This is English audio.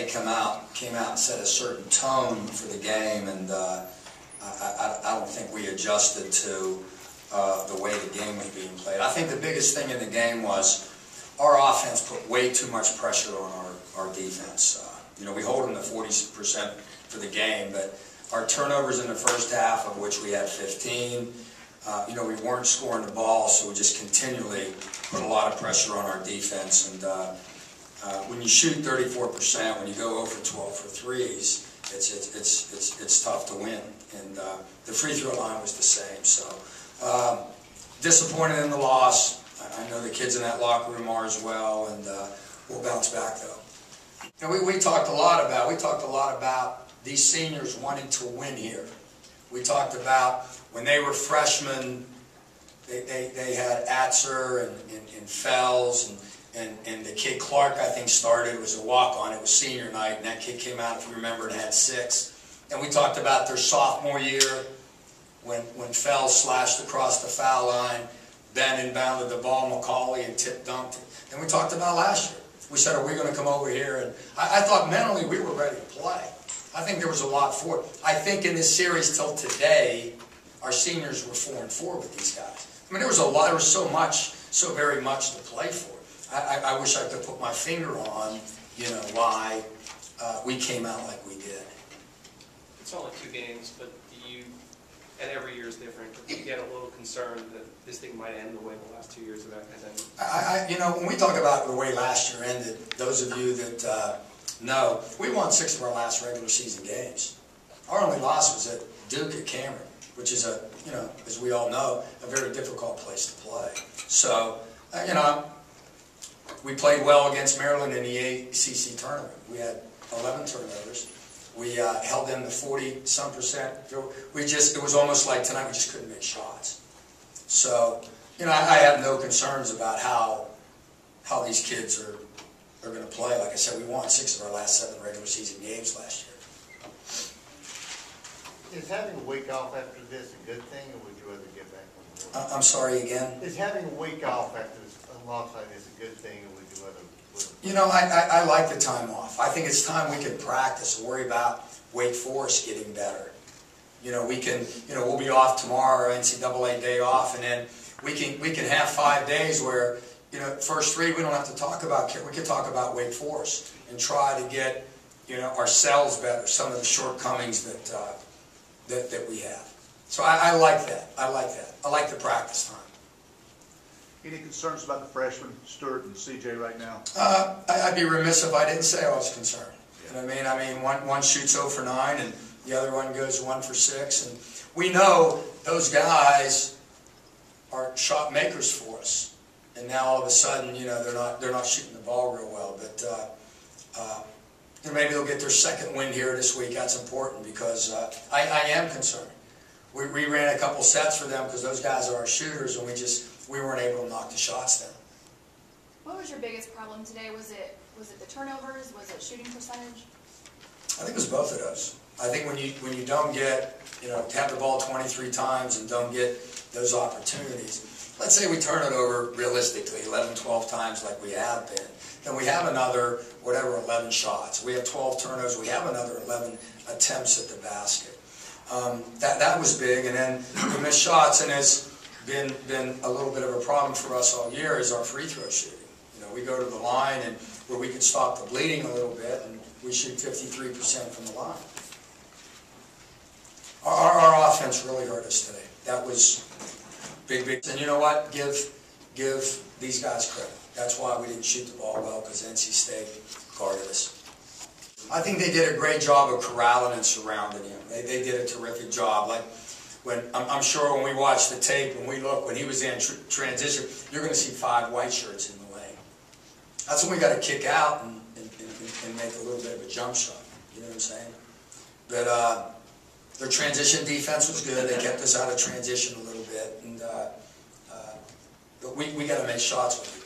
they came out and set a certain tone for the game, and I don't think we adjusted to the way the game was being played. I think the biggest thing in the game was our offense put way too much pressure on our defense. You know, we hold them to 40% for the game, but our turnovers in the first half, of which we had 15, you know, we weren't scoring the ball, so we just continually put a lot of pressure on our defense. And when you shoot 34%, when you go over 12 for threes, it's tough to win. And the free throw line was the same. So disappointed in the loss. I know the kids in that locker room are as well, and we'll bounce back though. You know, we talked a lot about these seniors wanting to win here. We talked about when they were freshmen, they had Atzer and Fells and the kid Clark, I think, started. It was a walk-on. It was senior night, and that kid came out, if you remember, and had 6. And we talked about their sophomore year when Fells slashed across the foul line, Ben inbounded the ball, McCauley, and Tip dunked it. And we talked about last year. We said, are we going to come over here? And I thought mentally we were ready to play. I think there was a lot for it. I think in this series till today, our seniors were 4-4 with these guys. I mean, there was a lot, there was so very much to play for. I wish I could put my finger on, you know, why we came out like we did. It's only 2 games, but do you, and every year is different, but do you get a little concerned that this thing might end the way the last 2 years have ended? You know, when we talk about the way last year ended, those of you that know, we won 6 of our last regular season games. Our only loss was at Duke at Cameron, which is a, you know, as we all know, a very difficult place to play. So, you know, we played well against Maryland in the ACC tournament. We had 11 turnovers. We held them to 40-some%. It was almost like tonight we just couldn't make shots. So, you know, I have no concerns about how these kids are going to play. Like I said, we won 6 of our last 7 regular season games last year. Is having a week off after this a good thing, or would you rather get back on the board? I'm sorry, again? Is having a week off after a loss like this a good thing, or would you rather? You know, I like the time off. I think it's time we can practice and worry about Wake Forest getting better. You know, we can, you know, we'll be off tomorrow, our NCAA day off, and then we can have 5 days where, you know, first 3 we don't have to talk about. We can talk about Wake Forest and try to get, you know, ourselves better. Some of the shortcomings that we have. So I like that. I like that. I like the practice time. Any concerns about the freshmen, Stewart and CJ, right now? I'd be remiss if I didn't say I was concerned. You know what I mean? One shoots 0 for 9, and the other one goes 1 for 6. And we know those guys are shot makers for us. And now all of a sudden, you know, they're not shooting the ball real well. But you know, maybe they'll get their second win here this week. That's important because I am concerned. We ran a couple sets for them because those guys are our shooters, and we weren't able to knock the shots down. What was your biggest problem today? Was it the turnovers? Was it shooting percentage? I think it was both of those. I think when you don't get, you know, have the ball 23 times and don't get those opportunities. Let's say we turn it over realistically 11, 12 times like we have been. Then we have another, whatever, 11 shots. We have 12 turnovers. We have another 11 attempts at the basket. That was big. And then we missed shots, and it's been a little bit of a problem for us all year is our free throw shooting. You know, we go to the line and where we can stop the bleeding a little bit, and we shoot 53% from the line. Our offense really hurt us today. That was big. And you know what? Give these guys credit. That's why we didn't shoot the ball well, because NC State guarded us. I think they did a great job of corralling and surrounding him. They did a terrific job. Like when I'm sure when we watch the tape, when we look, when he was in transition, you're going to see 5 white shirts in the lane. That's when we got to kick out and make a little bit of a jump shot. You know what I'm saying? But their transition defense was good. They kept us out of transition a little bit, and but we got to make shots with it.